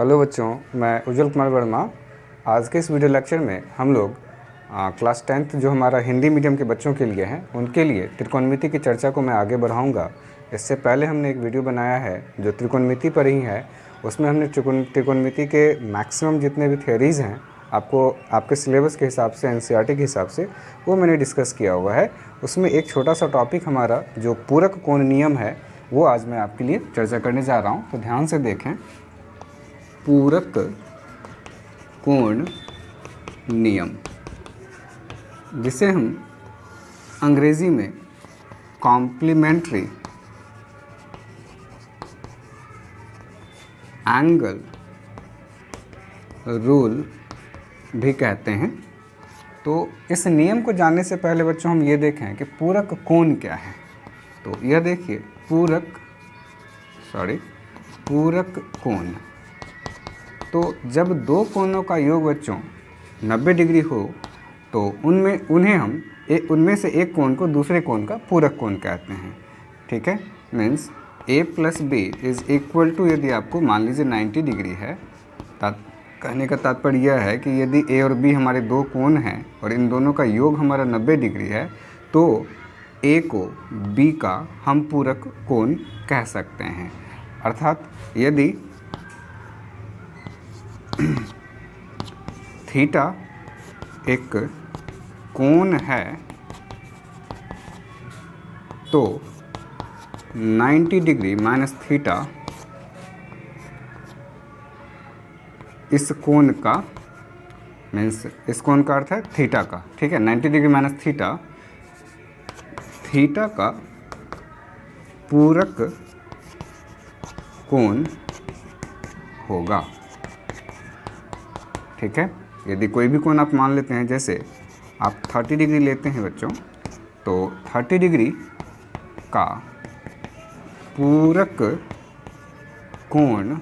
Hello बच्चों, मैं उज्जवल कुमार वर्मा। आज के इस वीडियो लेक्चर में हम लोग क्लास 10th जो हमारा हिंदी मीडियम के बच्चों के लिए हैं उनके लिए त्रिकोणमिति की चर्चा को मैं आगे बढ़ाऊंगा। इससे पहले हमने एक वीडियो बनाया है जो त्रिकोणमिति पर ही है। उसमें हमने त्रिकोणमिति के मैक्सिमम जितने भी थियरीज़ हैं आपको आपके सिलेबस के हिसाब से एनसीईआरटी के हिसाब से वो मैंने डिस्कस किया हुआ है। उसमें एक छोटा सा टॉपिक हमारा जो पूरक कोण नियम है वो आज मैं आपके लिए चर्चा करने जा रहा हूँ। तो ध्यान से देखें, पूरक कोण नियम, जिसे हम अंग्रेजी में कॉम्प्लीमेंट्री एंगल रूल भी कहते हैं। तो इस नियम को जानने से पहले बच्चों हम ये देखें कि पूरक कोण क्या है। तो यह देखिए, पूरक कोण। तो जब दो कोणों का योग बच्चों 90 डिग्री हो तो उनमें से एक कोण को दूसरे कोण का पूरक कोण कहते हैं। ठीक है, means a plus B is equal to, यदि आपको मान लीजिए 90 डिग्री है, कहने का तात्पर्य यह है कि यदि a और b हमारे दो कोण हैं और इन दोनों का योग हमारा 90 डिग्री है तो a को b का हम पूरक कोण कह सकते हैं। अर्थात यदि थीटा एक कोण है तो 90 डिग्री माइनस थीटा इस कोण का, मीन्स इस कोण का अर्थ है थीटा का। ठीक है, 90 डिग्री माइनस थीटा का पूरक कोण होगा। ठीक है, यदि कोई भी कोण आप मान लेते हैं, जैसे आप 30 डिग्री लेते हैं बच्चों, तो 30 डिग्री का पूरक कोण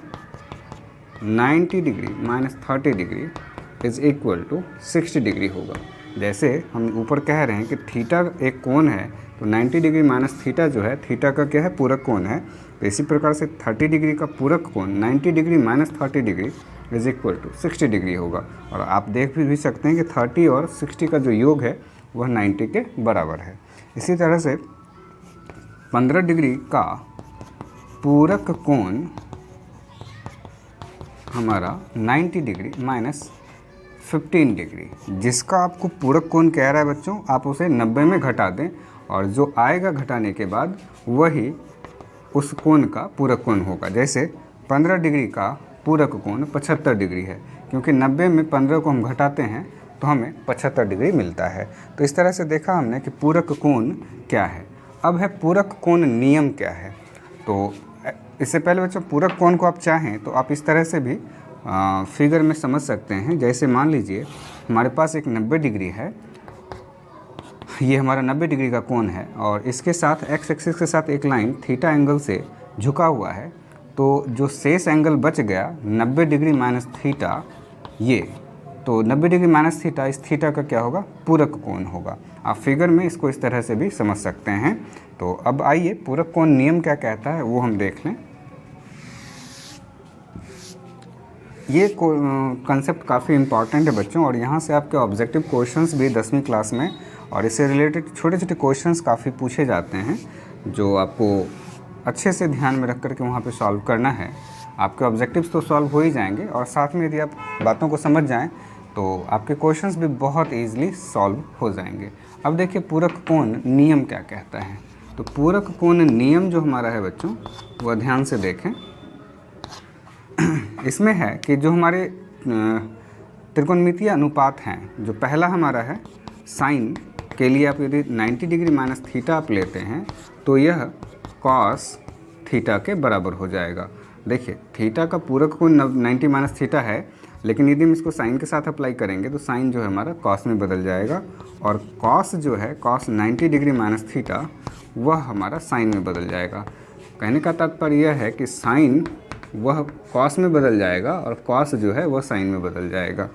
90 degree minus 30 degree is equal to 60 degree होगा। जैसे हम ऊपर कह रहे हैं कि थीटा एक कोण है तो 90 डिग्री माइनस थीटा जो है, थीटा का क्या है, पूरक कोण है। तो इसी प्रकार से 30 डिग्री का पूरक कोण 90 degree minus 30 degree is equal to 60 degree होगा। और आप देख भी सकते हैं कि 30 और 60 का जो योग है वह 90 के बराबर है। इसी तरह से 15 डिग्री का पूरक कोण हमारा 90 डिग्री माइनस 15 डिग्री, जिसका आपको पूरक कोण कह रहा है बच्चों, आप उसे 90 में घटा दें और जो आएगा घटाने के बाद वही उस कोण का पूरक कोण होगा। जैसे 15 डिग्री का पूरक कोण 75 डिग्री है, क्योंकि 90 में 15 को हम घटाते हैं तो हमें 75 डिग्री मिलता है। तो इस तरह से देखा हमने कि पूरक कोण क्या है। अब है पूरक कोण नियम क्या है। तो इससे पहले बच्चों, पूरक कोण को आप चाहें तो आप इस तरह से भी फिगर में समझ सकते हैं। जैसे मान लीजिए हमारे पास एक 90 डिग्री है, ये हमारा 90 डिग्री का कोण है और इसके साथ एक्स एक्सिस के साथ एक लाइन थीटा एंगल से झुका हुआ है। तो जो शेष एंगल बच गया 90 डिग्री माइनस थीटा, ये तो 90 डिग्री माइनस थीटा, इस थीटा का क्या होगा, पूरक कोण होगा। आप फिगर में इसको इस तरह से भी समझ सकते हैं। तो अब आइए पूरक कोण नियम क्या कहता है वो हम देख लें। ये कंसेप्ट काफ़ी इम्पॉर्टेंट है बच्चों, और यहाँ से आपके ऑब्जेक्टिव क्वेश्चंस भी 10वीं क्लास में और इससे रिलेटेड छोटे छोटे क्वेश्चंस काफ़ी पूछे जाते हैं, जो आपको अच्छे से ध्यान में रख कर के वहाँ पे सॉल्व करना है। आपके ऑब्जेक्टिव्स तो सॉल्व हो ही जाएंगे और साथ में यदि आप बातों को समझ जाएं तो आपके क्वेश्चंस भी बहुत ईजिली सॉल्व हो जाएंगे। अब देखिए पूरक कोण नियम क्या कहता है। तो पूरक कोण नियम जो हमारा है बच्चों, वह ध्यान से देखें। इसमें है कि जो हमारे त्रिकोणमितीय अनुपात हैं, जो पहला हमारा है साइन के लिए, आप यदि 90 डिग्री माइनस थीटा आप लेते हैं तो यह कॉस थीटा के बराबर हो जाएगा। देखिए थीटा का पूरक कोण 90 माइनस थीटा है, लेकिन यदि हम इसको साइन के साथ अप्लाई करेंगे तो साइन जो है हमारा कॉस में बदल जाएगा, और कॉस जो है कॉस 90 डिग्री माइनस थीटा वह हमारा साइन में बदल जाएगा। कहने का तात्पर्य यह है कि साइन वह कॉस में बदल जाएगा और कॉस जो है वह साइन में बदल जाएगा।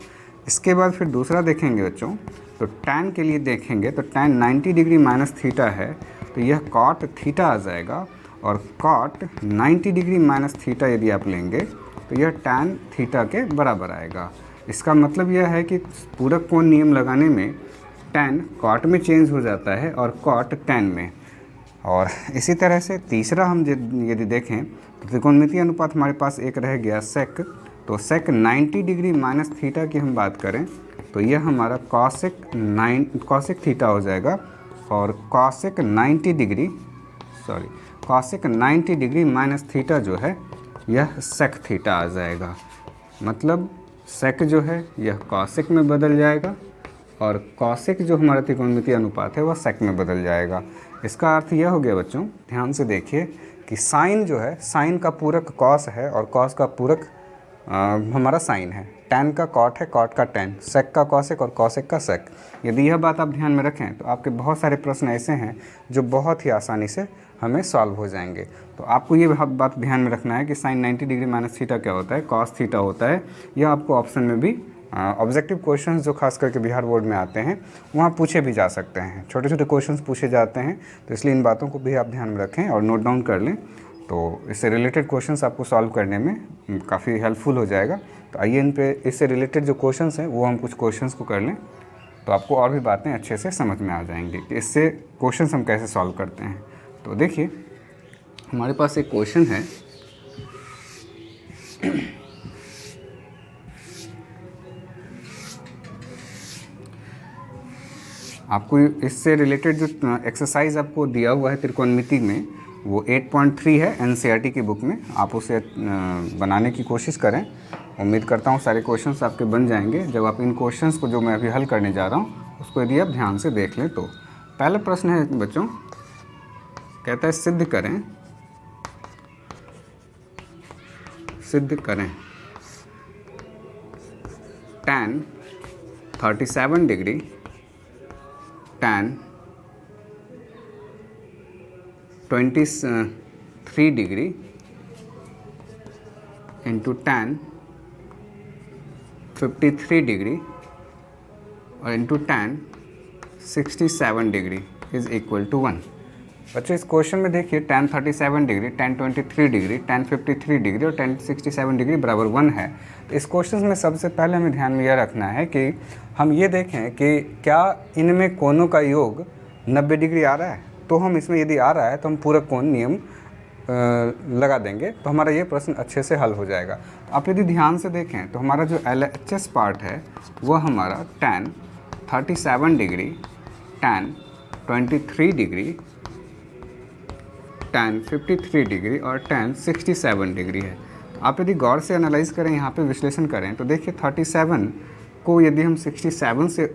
इसके बाद फिर दूसरा देखेंगे बच्चों, तो टैन के लिए देखेंगे तो टैन 90 डिग्री माइनस थीटा है तो यह कॉट थीटा आ जाएगा, और कॉट 90 डिग्री माइनस थीटा यदि आप लेंगे तो यह tan थीटा के बराबर आएगा। इसका मतलब यह है कि पूरक कोण नियम लगाने में tan cot में चेंज हो जाता है और cot tan में। और इसी तरह से तीसरा हम यदि देखें तो त्रिकोणमितीय अनुपात हमारे पास एक रह गया sec। तो sec 90 डिग्री माइनस थीटा की हम बात करें तो यह हमारा cosec थीटा हो जाएगा और cosec 90 डिग्री माइनस थीटा जो है यह sec थीटा आ जाएगा। मतलब sec जो है यह cosec में बदल जाएगा और cosec जो हमारा त्रिकोणमितीय अनुपात है वह sec में बदल जाएगा। इसका अर्थ यह हो गया बच्चों, ध्यान से देखिए कि साइन जो है, साइन का पूरक cos है और cos का पूरक हमारा साइन है। tan का cot है, cot का tan, sec का cosec और cosec का sec। यदि यह बात आप ध्यान में रखें तो आपके बहुत सारे प्रश्न ऐसे हैं जो बहुत ही आसानी से हमें सॉल्व हो जाएंगे। तो आपको ये बात ध्यान में रखना है कि sin 90 डिग्री माइनस थीटा क्या होता है, cos थीटा होता है। यह आपको ऑप्शन में भी ऑब्जेक्टिव क्वेश्चंस जो खास करके बिहार बोर्ड में आते हैं वहाँ पूछे भी जा सकते हैं, छोटे छोटे क्वेश्चंस पूछे जाते हैं। तो इसलिए इन बातों को भी आप ध्यान में रखें और नोट डाउन कर लें, तो इससे रिलेटेड क्वेश्चंस आपको सॉल्व करने में काफ़ी हेल्पफुल हो जाएगा। तो आइए इन पे इससे रिलेटेड जो क्वेश्चंस हैं वो हम कुछ क्वेश्चंस को कर लें, तो आपको और भी बातें अच्छे से समझ में आ जाएंगी कि इससे क्वेश्चंस हम कैसे सॉल्व करते हैं। तो देखिए हमारे पास एक क्वेश्चन है, आपको इससे रिलेटेड जो एक्सरसाइज आपको दिया हुआ है त्रिकोणमिति में वो 8.3 है एनसीईआरटी की बुक में। आप उसे बनाने की कोशिश करें। उम्मीद करता हूँ सारे क्वेश्चंस आपके बन जाएंगे जब आप इन क्वेश्चंस को जो मैं अभी हल करने जा रहा हूँ उसको यदि आप ध्यान से देख लें। तो पहला प्रश्न है बच्चों, कहता है सिद्ध करें tan 37 degree tan 23 degree into tan 53 degree और into tan 67 degree is equal to 1। बच्चों इस क्वेश्चन में देखिए tan 37 degree, tan 23 degree, tan 53 degree और tan 67 डिग्री बराबर 1 है। तो इस क्वेश्चन में सबसे पहले हमें ध्यान में यह रखना है कि हम ये देखें कि क्या इनमें कोणों का योग 90 डिग्री आ रहा है। तो हम इसमें यदि आ रहा है तो हम पूरक कोण नियम लगा देंगे तो हमारा ये प्रश्न अच्छे से हल हो जाएगा। आप यदि ध्यान से देखें तो हमारा जो LHS पार्ट है वह हमारा tan 37 degree, tan 23 degree, tan 53 degree और tan 67 डिग्री है। आप यदि गौर से एनालाइज करें, यहाँ पे विश्लेषण करें तो देखिए 37 को यदि हम 67 से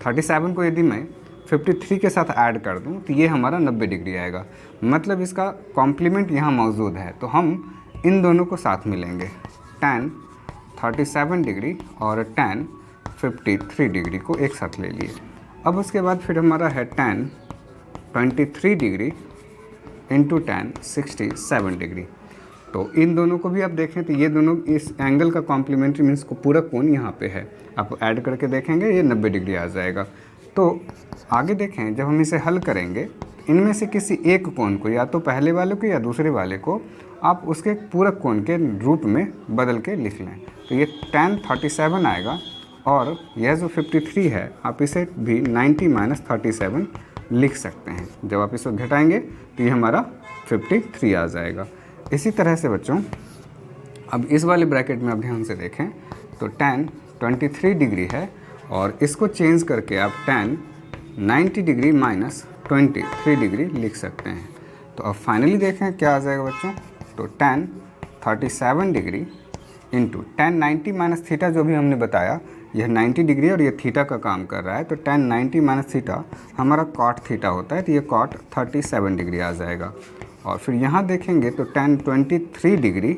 37 को यदि मैं 53 के साथ ऐड कर दूं तो ये हमारा 90 डिग्री आएगा। मतलब इसका कॉम्प्लीमेंट यहाँ मौजूद है। तो हम इन दोनों को साथ मिलेंगे, tan 37 डिग्री और tan 53 डिग्री को एक साथ ले लिए। अब उसके बाद फिर हमारा है tan 23 degree into tan 67 degree. तो इन दोनों को भी आप देखें तो ये दोनों इस एंगल का कॉम्प्लीमेंट्री मीन्स को पूरा कोण यहाँ पे है। आप ऐड करके देखेंगे ये 90 डिग्री आ जाएगा। तो आगे देखें, जब हम इसे हल करेंगे इनमें से किसी एक कोण को, या तो पहले वाले को या दूसरे वाले को, आप उसके पूरक कोण के रूप में बदल के लिख लें। तो ये tan 37 आएगा और यह जो 53 है आप इसे भी 90 - 37 लिख सकते हैं। जब आप इसको घटाएंगे तो ये हमारा 53 आ जाएगा। इसी तरह से बच्चों अब इस वाले ब्रैकेट में आप ध्यान से देखें तो tan 23 डिग्री है और इसको चेंज करके आप tan 90 डिग्री माइनस 23 डिग्री लिख सकते हैं। तो अब फाइनली देखें क्या आ जाएगा बच्चों, तो tan 37 degree into tan 90 minus theta जो भी हमने बताया, यह 90 डिग्री और ये थीटा का काम कर रहा है। तो tan 90 माइनस थीटा हमारा cot थीटा होता है, तो ये cot 37 डिग्री आ जाएगा। और फिर यहाँ देखेंगे तो tan 23 डिग्री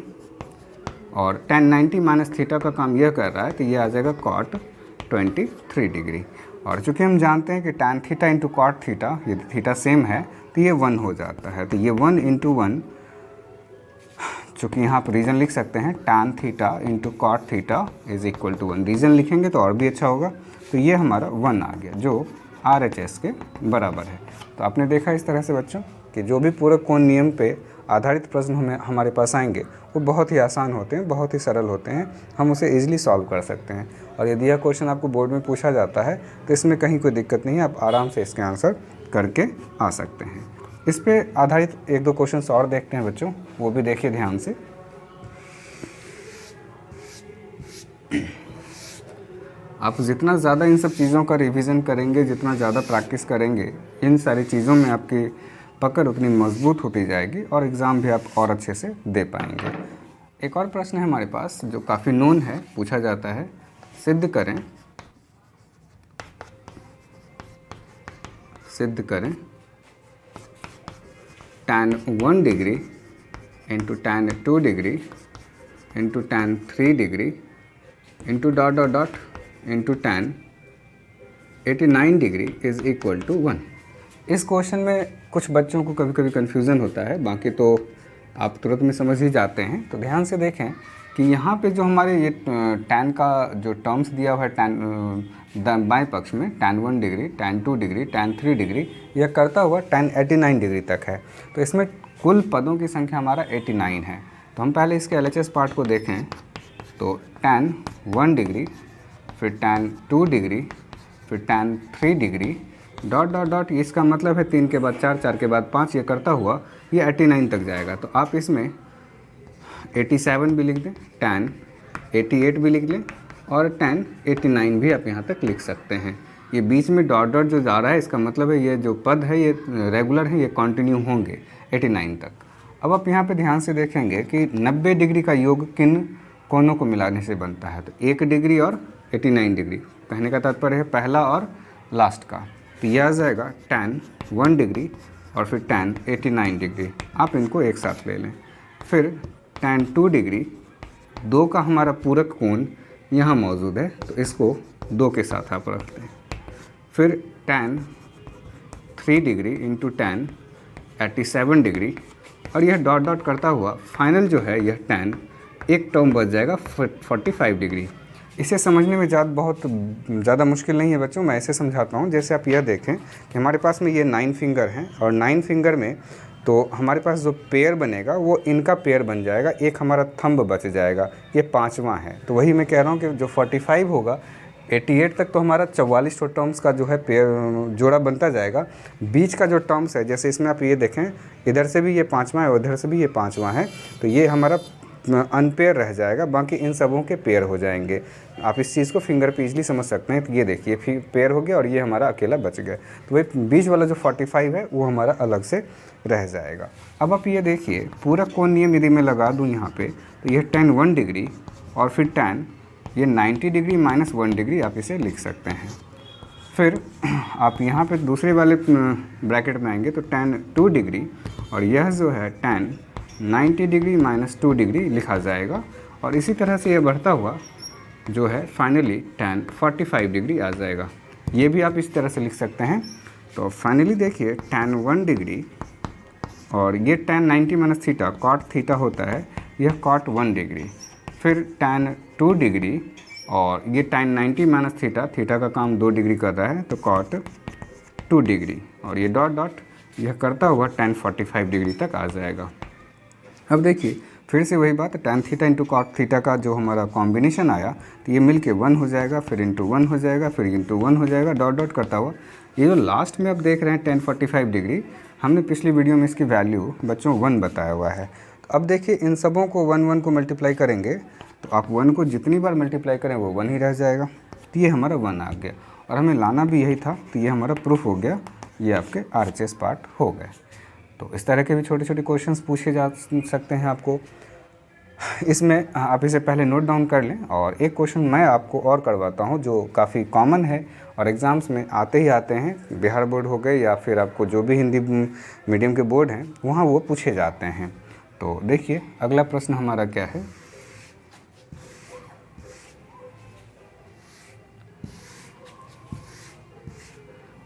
और tan 90 माइनस थीटा का काम यह कर रहा है, तो ये आ जाएगा cot 23 डिग्री। और चूँकि हम जानते हैं कि tan theta into cot theta, यदि थीटा सेम है तो ये 1 हो जाता है। तो ये 1 इंटू 1, चूँकि यहाँ पर रीज़न लिख सकते हैं tan theta into cot theta is equal to 1। Reason लिखेंगे तो और भी अच्छा होगा। तो ये हमारा 1 आ गया जो RHS के बराबर है। तो आपने देखा इस तरह से बच्चों कि जो भी पूरक कोण नियम पे आधारित प्रश्न हमारे पास आएंगे वो बहुत ही आसान होते हैं, बहुत ही सरल होते हैं, हम उसे ईजिली सॉल्व कर सकते हैं। और यदि यह क्वेश्चन आपको बोर्ड में पूछा जाता है तो इसमें कहीं कोई दिक्कत नहीं है, आप आराम से इसके आंसर करके आ सकते हैं। इस पे आधारित 1-2 क्वेश्चन और देखते हैं बच्चों, वो भी देखिए ध्यान से। आप जितना ज़्यादा इन सब चीज़ों का रिवीजन करेंगे, जितना ज़्यादा प्रैक्टिस करेंगे, इन सारी चीज़ों में आपकी पकड़ उतनी मजबूत होती जाएगी और एग्ज़ाम भी आप और अच्छे से दे पाएंगे। एक और प्रश्न है हमारे पास जो काफ़ी नोन है, पूछा जाता है, सिद्ध करें tan 1 degree into tan 2 degree into tan 3 degree into dot dot dot into tan 89 degree is equal to 1। इस क्वेश्चन में कुछ बच्चों को कभी कभी कन्फ्यूज़न होता है, बाकी तो आप तुरंत में समझ ही जाते हैं। तो ध्यान से देखें कि यहाँ पे जो हमारे ये tan का जो टर्म्स दिया हुआ है tan बाएं पक्ष में tan 1 degree, tan 2 degree, tan 3 degree, यह करता हुआ tan 89 डिग्री तक है। तो इसमें कुल पदों की संख्या हमारा 89 है। तो हम पहले इसके LHS पार्ट को देखें तो tan 1 डिग्री, फिर tan 2 डिग्री, फिर tan 3 degree, dot dot dot, इसका मतलब है 3 के बाद 4, 4 के बाद 5, ये करता हुआ ये 89 तक जाएगा। तो आप इसमें 87 भी लिख दें, tan 88 भी लिख लें और tan 89 भी आप यहाँ तक लिख सकते हैं। ये बीच में डॉट डॉट जो जा रहा है इसका मतलब है ये जो पद है ये रेगुलर है, ये कंटिन्यू होंगे 89 तक। अब आप यहाँ पे ध्यान से देखेंगे कि 90 डिग्री का योग किन कोणों को मिलाने से बनता है। तो 1 डिग्री और 89 डिग्री, कहने का तात्पर्य है पहला और लास्ट का। तो यह आ जाएगा tan 1 डिग्री और फिर tan 89 डिग्री, आप इनको एक साथ ले लें। फिर tan 2 डिग्री, 2 का हमारा पूरक कोण यहाँ मौजूद है तो इसको 2 के साथ आप रख दें। फिर tan 3 degree into tan 87 degree, और यह डॉट डॉट करता हुआ फाइनल जो है यह tan एक टर्म बच जाएगा 45 डिग्री। इसे समझने में बहुत ज़्यादा मुश्किल नहीं है बच्चों, मैं ऐसे समझाता हूँ। जैसे आप यह देखें कि हमारे पास में ये 9 फिंगर हैं और 9 फिंगर में तो हमारे पास जो पेयर बनेगा वो इनका पेयर बन जाएगा, एक हमारा थंब बच जाएगा, ये 5वां है। तो वही मैं कह रहा हूँ कि जो 45 होगा 88 तक तो हमारा 44 टर्म्स का जो है पेयर जोड़ा बनता जाएगा। बीच का जो टर्म्स है, जैसे इसमें आप ये देखें इधर से भी ये 5वां है, उधर से भी ये 5वां है, तो ये हमारा अनपेयर रह जाएगा, बाकी इन सबों के पेयर हो जाएंगे। आप इस चीज़ को फिंगर पे इजली समझ सकते हैं। तो ये देखिए पेयर हो गया और ये हमारा अकेला बच गया, तो वही बीच वाला जो 45 है वो हमारा अलग से रह जाएगा। अब आप ये देखिए पूरक कोण नियम यदि मैं लगा दूँ यहाँ पे तो ये tan 1 डिग्री और फिर tan ये 90 डिग्री माइनस 1 डिग्री आप इसे लिख सकते हैं। फिर आप यहाँ पे दूसरे वाले ब्रैकेट में आएंगे तो tan 2 डिग्री और यह जो है tan 90 डिग्री माइनस 2 डिग्री लिखा जाएगा। और इसी तरह से यह बढ़ता हुआ जो है फाइनली tan 45 डिग्री आ जाएगा। ये भी आप इस तरह से लिख सकते हैं। तो फाइनली देखिए tan 1 डिग्री और ये tan 90 minus theta cot theta होता है, यह cot 1 डिग्री। फिर tan 2 डिग्री और ये tan 90 माइनस थीटा, थीटा का काम 2 डिग्री कर रहा है तो cot 2 डिग्री, और ये डॉट डॉट यह करता हुआ tan 45 डिग्री तक आ जाएगा। अब देखिए फिर से वही बात, tan theta into cot theta का जो हमारा कॉम्बिनेशन आया तो ये मिल के 1 हो जाएगा, फिर इंटू 1 हो जाएगा, फिर इंटू 1 हो जाएगा, डॉट डॉट करता हुआ ये जो लास्ट में आप देख रहे हैं tan 45 डिग्री, हमने पिछली वीडियो में इसकी वैल्यू बच्चों 1 बताया हुआ है। तो अब देखिए इन सबों को 1 को मल्टीप्लाई करेंगे तो आप 1 को जितनी बार मल्टीप्लाई करें वो 1 ही रह जाएगा। तो ये हमारा 1 आ गया और हमें लाना भी यही था, तो ये हमारा प्रूफ हो गया, ये आपके RHS पार्ट हो गए। तो इस तरह के भी छोटे छोटे क्वेश्चंस पूछे जा सकते हैं आपको। इसमें आप इसे पहले नोट डाउन कर लें। और एक क्वेश्चन मैं आपको और करवाता हूं जो काफ़ी कॉमन है और एग्ज़ाम्स में आते ही आते हैं, बिहार बोर्ड हो गए या फिर आपको जो भी हिंदी मीडियम के बोर्ड हैं वहाँ वो पूछे जाते हैं। तो देखिए अगला प्रश्न हमारा क्या है।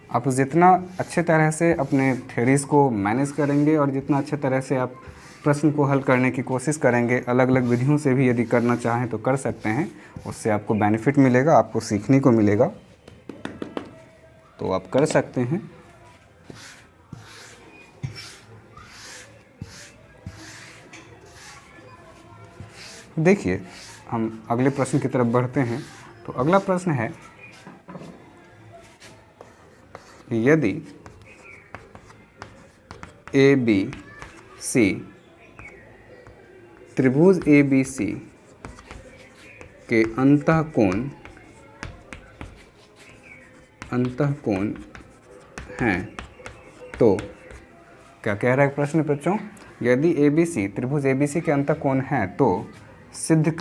आप जितना अच्छे तरह से अपने थ्योरीज़ को मैनेज करेंगे और जितना अच्छे तरह से आप प्रश्न को हल करने की कोशिश करेंगे, अलग अलग विधियों से भी यदि करना चाहें तो कर सकते हैं, उससे आपको बेनिफिट मिलेगा, आपको सीखने को मिलेगा, तो आप कर सकते हैं। देखिए हम अगले प्रश्न की तरफ बढ़ते हैं। तो अगला प्रश्न है, यदि ए बी सी त्रिभुज ए बी सी के अंतःकोण हैं तो क्या कह रहा है प्रश्न बच्चों, यदि ए बी सी त्रिभुज ए बी सी के अंतःकोण हैं तो सिद्ध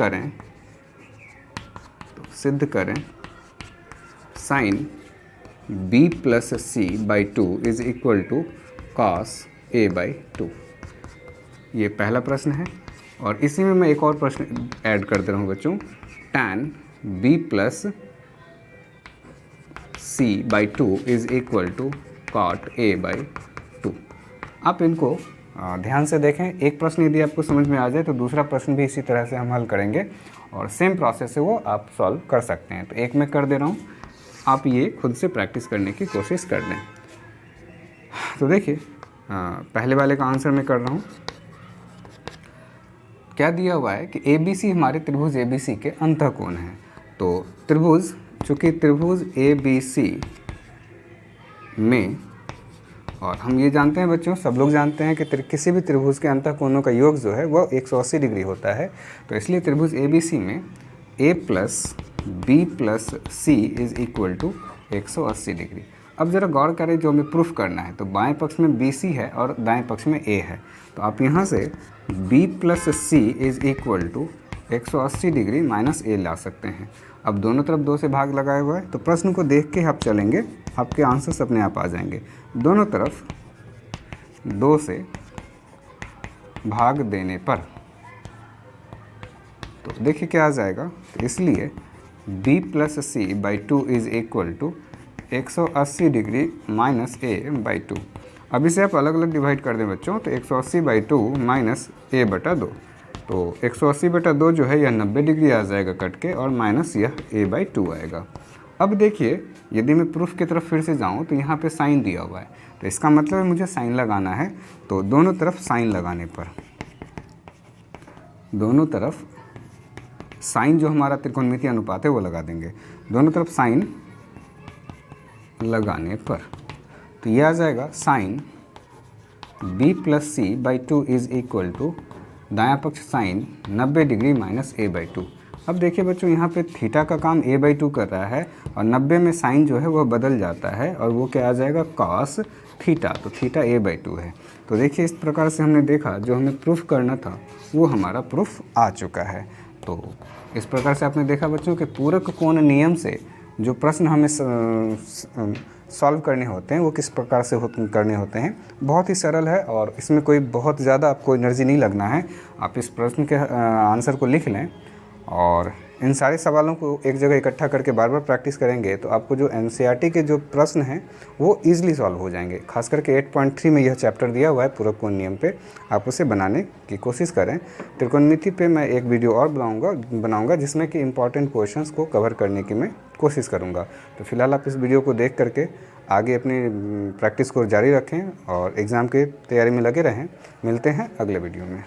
करें sine B plus C by 2 is equal to cos A by 2। ये पहला प्रश्न है। और इसी में मैं एक और प्रश्न ऐड कर दे रहा हूँ बच्चों, tan b plus C by 2 is equal to cot A by 2। आप इनको ध्यान से देखें। एक प्रश्न यदि आपको समझ में आ जाए तो दूसरा प्रश्न भी इसी तरह से हम हल करेंगे और सेम प्रोसेस से वो आप सॉल्व कर सकते हैं। तो एक मैं कर दे रहा हूँ, आप ये खुद से प्रैक्टिस करने की कोशिश कर लें। तो देखिए पहले वाले का आंसर मैं कर रहा हूँ। क्या दिया हुआ है कि ए बी सी हमारे त्रिभुज ए बी सी के अंतःकोण हैं। तो त्रिभुज, चूँकि त्रिभुज ए बी सी में, और हम ये जानते हैं बच्चों, सब लोग जानते हैं कि किसी भी त्रिभुज के अंतःकोणों का योग जो है वह 180 डिग्री होता है। तो इसलिए त्रिभुज ए बी सी में A plus B plus C is equal to 180 degree. अब ज़रा गौर करें, जो हमें प्रूफ करना है तो बाएं पक्ष में बी सी है और दाएं पक्ष में ए है। तो आप यहाँ से b plus C is equal to 180 degree minus A ला सकते हैं। अब दोनों तरफ 2 से भाग लगाए हुआ है, तो प्रश्न को देख के आप चलेंगे, आपके आंसर्स अपने आप आ जाएंगे। दोनों तरफ 2 से भाग देने पर तो देखिए क्या आ जाएगा। तो इसलिए b plus C by 2 is equal to 180 degree minus A by 2। अब इसे आप अलग अलग डिवाइड कर दें बच्चों, तो 180 बाई 2 माइनस ए बटा 2। तो 180 बटा 2 जो है यह 90 डिग्री आ जाएगा कट के, और माइनस यह ए बाई 2 आएगा। अब देखिए यदि मैं प्रूफ की तरफ फिर से जाऊं तो यहाँ पे साइन दिया हुआ है, तो इसका मतलब है मुझे साइन लगाना है। तो दोनों तरफ साइन लगाने पर, दोनों तरफ साइन जो हमारा त्रिकोणमितीय अनुपात है वो लगा देंगे। दोनों तरफ साइन लगाने पर तो यह आ जाएगा sine b plus C by 2 is equal to दायां पक्ष sine 90 degree minus A by 2। अब देखिए बच्चों यहाँ पे थीटा का काम ए बाई 2 कर रहा है और 90 में साइन जो है वह बदल जाता है और वो क्या आ जाएगा कॉस थीटा। तो थीटा ए बाई 2 है। तो देखिए इस प्रकार से हमने देखा, जो हमें प्रूफ करना था वो हमारा प्रूफ आ चुका है। तो इस प्रकार से आपने देखा बच्चों कि पूरक कोण नियम से जो प्रश्न हमें सॉल्व करने होते हैं वो किस प्रकार से करने होते हैं। बहुत ही सरल है और इसमें कोई बहुत ज़्यादा आपको एनर्जी नहीं लगना है। आप इस प्रश्न के आंसर को लिख लें और इन सारे सवालों को एक जगह इकट्ठा करके बार बार प्रैक्टिस करेंगे तो आपको जो एनसीईआरटी के जो प्रश्न हैं वो ईजिली सॉल्व हो जाएंगे। खास करके 8.3 में यह चैप्टर दिया हुआ है पूरक कोण नियम पे, आप उसे बनाने की कोशिश करें। त्रिकोणमिति पे मैं एक वीडियो और बनाऊंगा जिसमें कि इम्पॉर्टेंट क्वेश्चंस को कवर करने की मैं कोशिश करूँगा। तो फिलहाल आप इस वीडियो को देख करके आगे अपनी प्रैक्टिस को जारी रखें और एग्ज़ाम की तैयारी में लगे रहें। मिलते हैं अगले वीडियो में।